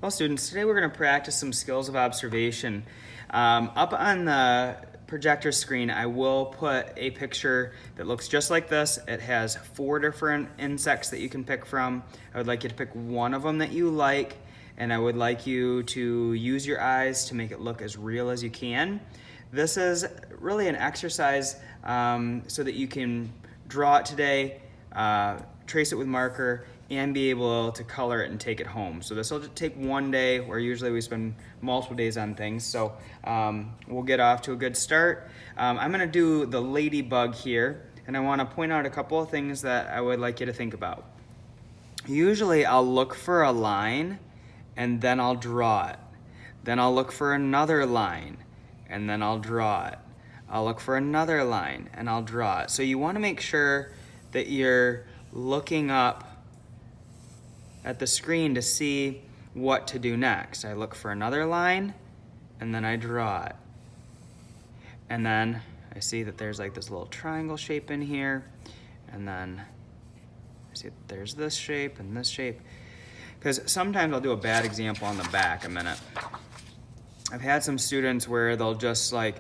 Well, students, today we're going to practice some skills of observation. Up on the projector screen, I will put a picture that looks just like this. It has 4 different insects that you can pick from. I would like you to pick one of them that you like, and I would like you to use your eyes to make it look as real as you can. This is really an exercise so that you can draw it today, trace it with marker, and be able to color it and take it home. So this will take one day, where usually we spend multiple days on things. So we'll get off to a good start. I'm gonna do the ladybug here, and I wanna point out a couple of things that I would like you to think about. Usually I'll look for a line and then I'll draw it. Then I'll look for another line and then I'll draw it. I'll look for another line and I'll draw it. So you wanna make sure that you're looking up at the screen to see what to do next. I look for another line and then I draw it. And then I see that there's like this little triangle shape in here, and then I see that there's this shape and this shape. Because sometimes I'll do a bad example on the back a minute. I've had some students where they'll just like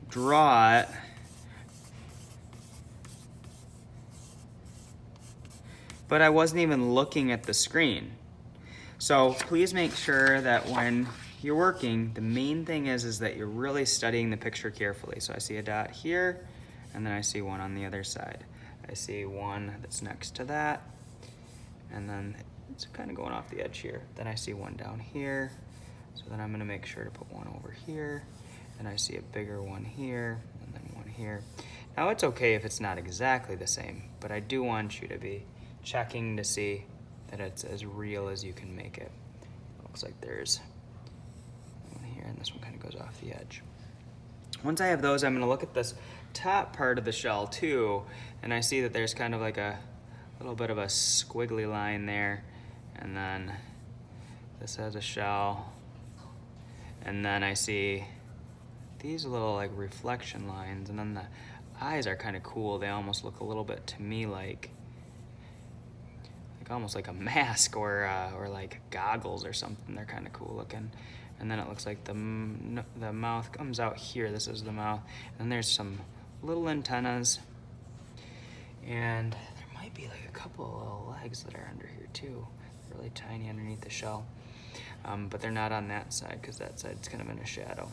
draw it but I wasn't even looking at the screen. So please make sure that when you're working, the main thing is that you're really studying the picture carefully. So I see a dot here, and then I see one on the other side. I see one that's next to that, and then it's kind of going off the edge here. Then I see one down here, so then I'm gonna make sure to put one over here, and I see a bigger one here, and then one here. Now it's okay if it's not exactly the same, but I do want you to be checking to see that it's as real as you can make it. Looks like there's one here, and this one kind of goes off the edge. Once I have those, I'm gonna look at this top part of the shell too, and I see that there's kind of like a little bit of a squiggly line there, and then this has a shell, and then I see these little like reflection lines, and then the eyes are kind of cool. They almost look a little bit to me like almost like a mask or like goggles or something. They're kind of cool looking. And then it looks like the mouth comes out here. This is the mouth. And there's some little antennas. And there might be like a couple of little legs that are under here too. Really tiny underneath the shell. But they're not on that side because that side's kind of in a shadow.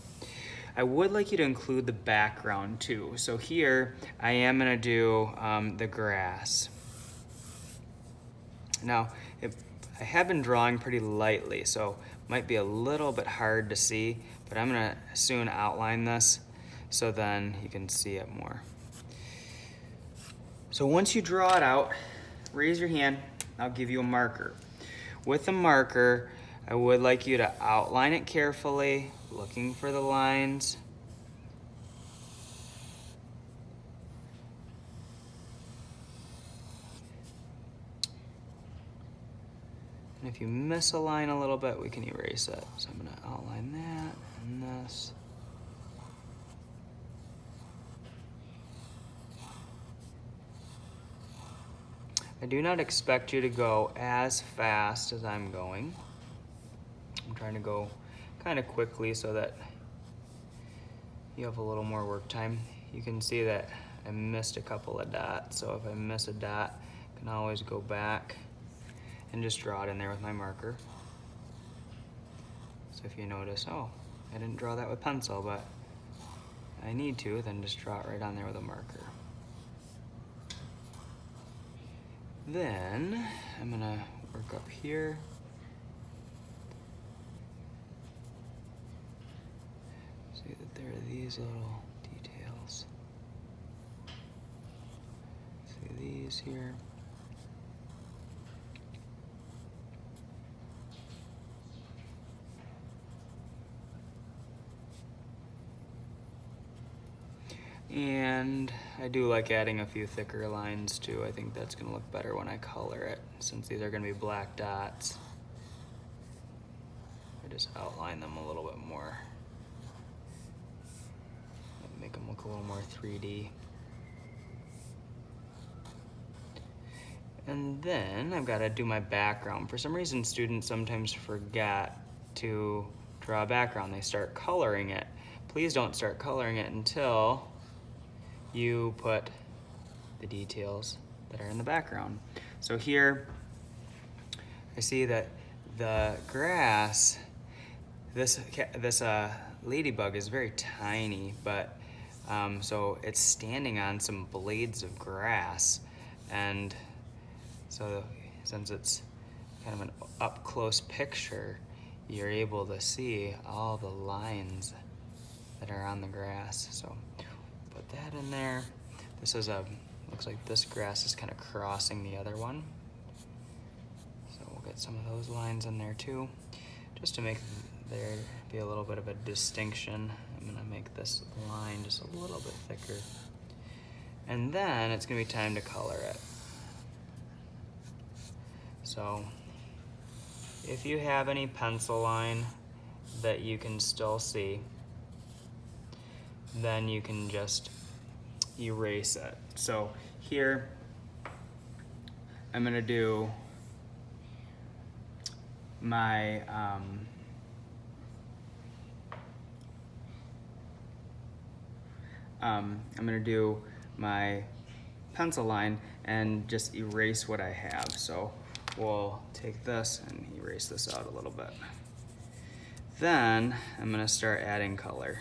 I would like you to include the background too. So here I am gonna do the grass. Now, I have been drawing pretty lightly, so it might be a little bit hard to see, but I'm gonna soon outline this so then you can see it more. So once you draw it out, raise your hand, I'll give you a marker. With the marker, I would like you to outline it carefully, looking for the lines. And if you miss a line a little bit, we can erase it. So I'm gonna outline that and this. I do not expect you to go as fast as I'm going. I'm trying to go kind of quickly so that you have a little more work time. You can see that I missed a couple of dots, so if I miss a dot, I can always go back and just draw it in there with my marker. So if you notice, oh, I didn't draw that with pencil, but I need to, then just draw it right on there with a marker. Then I'm gonna work up here. See that there are these little details. See these here. And I do like adding a few thicker lines too. I think that's gonna look better when I color it, since these are gonna be black dots. I just outline them a little bit more. Make them look a little more 3D. And then I've got to do my background. For some reason, students sometimes forget to draw a background. They start coloring it. Please don't start coloring it until you put the details that are in the background. So here, I see that the grass, this ladybug is very tiny, but so it's standing on some blades of grass, and so since it's kind of an up close picture, you're able to see all the lines that are on the grass. So put that in there. This is looks like this grass is kind of crossing the other one. So we'll get some of those lines in there too, just to make there be a little bit of a distinction. I'm gonna make this line just a little bit thicker. And then it's gonna be time to color it. So if you have any pencil line that you can still see, then you can just erase it. So here, I'm gonna do my I'm gonna do my pencil line and just erase what I have. So we'll take this and erase this out a little bit. Then I'm gonna start adding color.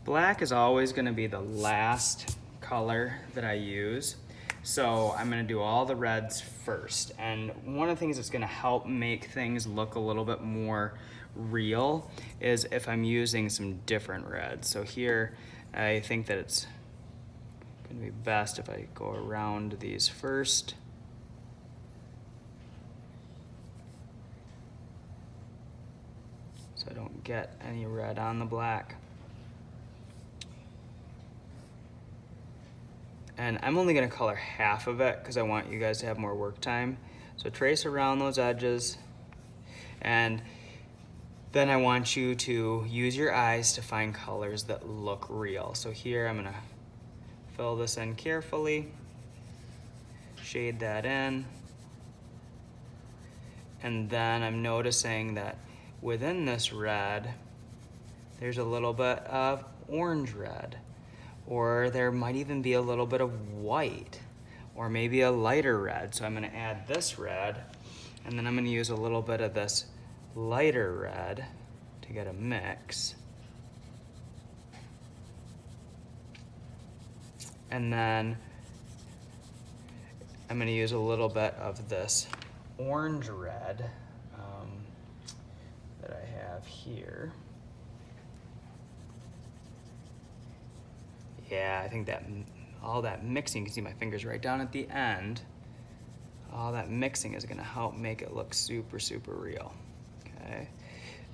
Black is always gonna be the last color that I use. So I'm gonna do all the reds first. And one of the things that's gonna help make things look a little bit more real is if I'm using some different reds. So here, I think that it's gonna be best if I go around these first. So I don't get any red on the black. And I'm only gonna color half of it because I want you guys to have more work time. So trace around those edges, and then I want you to use your eyes to find colors that look real. So here I'm gonna fill this in carefully, shade that in, and then I'm noticing that within this red, there's a little bit of orange red. Or there might even be a little bit of white, or maybe a lighter red. So I'm gonna add this red, and then I'm gonna use a little bit of this lighter red to get a mix. And then I'm gonna use a little bit of this orange red that I have here. Yeah, I think that all that mixing, you can see my fingers right down at the end, all that mixing is gonna help make it look super, super real, okay?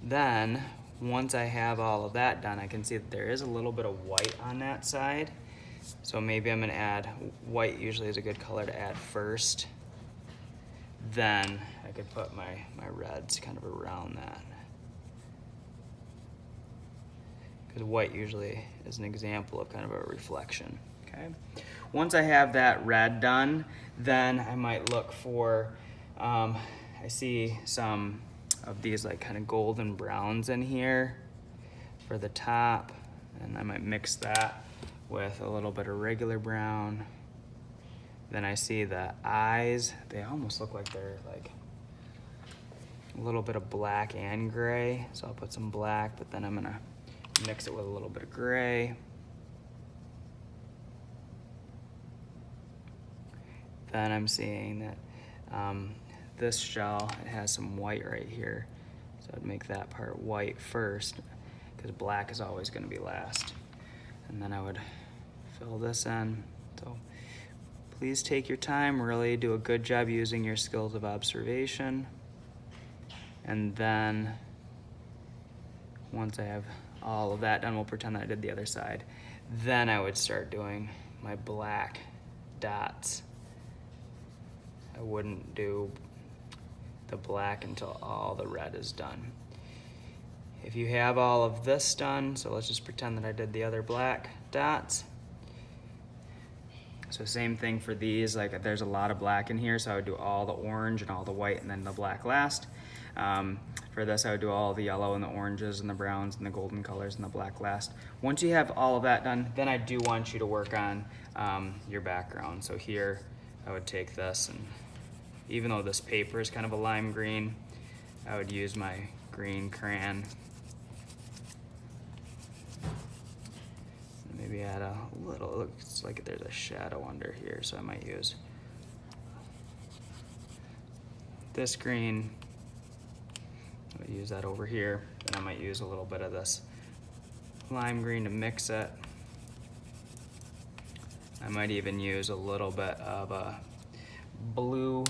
Then, once I have all of that done, I can see that there is a little bit of white on that side. So maybe I'm gonna add, white usually is a good color to add first. Then I could put my reds kind of around that. Because white usually is an example of kind of a reflection, okay? Once I have that red done, then I might look for, I see some of these like kind of golden browns in here for the top, and I might mix that with a little bit of regular brown. Then I see the eyes, they almost look like they're like a little bit of black and gray, so I'll put some black, but then I'm gonna mix it with a little bit of gray. Then I'm seeing that this shell, it has some white right here. So I'd make that part white first, because black is always gonna be last. And then I would fill this in. So please take your time, really do a good job using your skills of observation. And then once I have all of that done, we'll pretend that I did the other side. Then I would start doing my black dots. I wouldn't do the black until all the red is done. If you have all of this done, so let's just pretend that I did the other black dots. So same thing for these, like there's a lot of black in here, so I would do all the orange and all the white and then the black last. For this, I would do all the yellow and the oranges and the browns and the golden colors and the black last. Once you have all of that done, then I do want you to work on your background. So here, I would take this, and even though this paper is kind of a lime green, I would use my green crayon. Maybe add a little, it looks like there's a shadow under here, so I might use this green. I would use that over here. Then I might use a little bit of this lime green to mix it. I might even use a little bit of a blue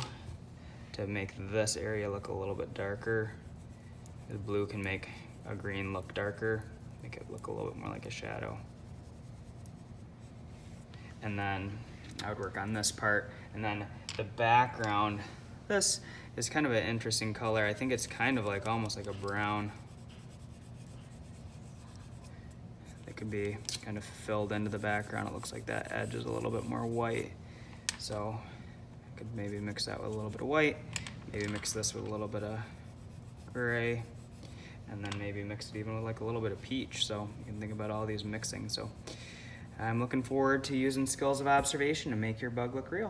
to make this area look a little bit darker. The blue can make a green look darker, make it look a little bit more like a shadow. And then I would work on this part. And then the background, this is kind of an interesting color. I think it's kind of like almost like a brown. It could be kind of filled into the background. It looks like that edge is a little bit more white. So I could maybe mix that with a little bit of white, maybe mix this with a little bit of gray, and then maybe mix it even with like a little bit of peach. So you can think about all these mixing. So I'm looking forward to using skills of observation to make your bug look real.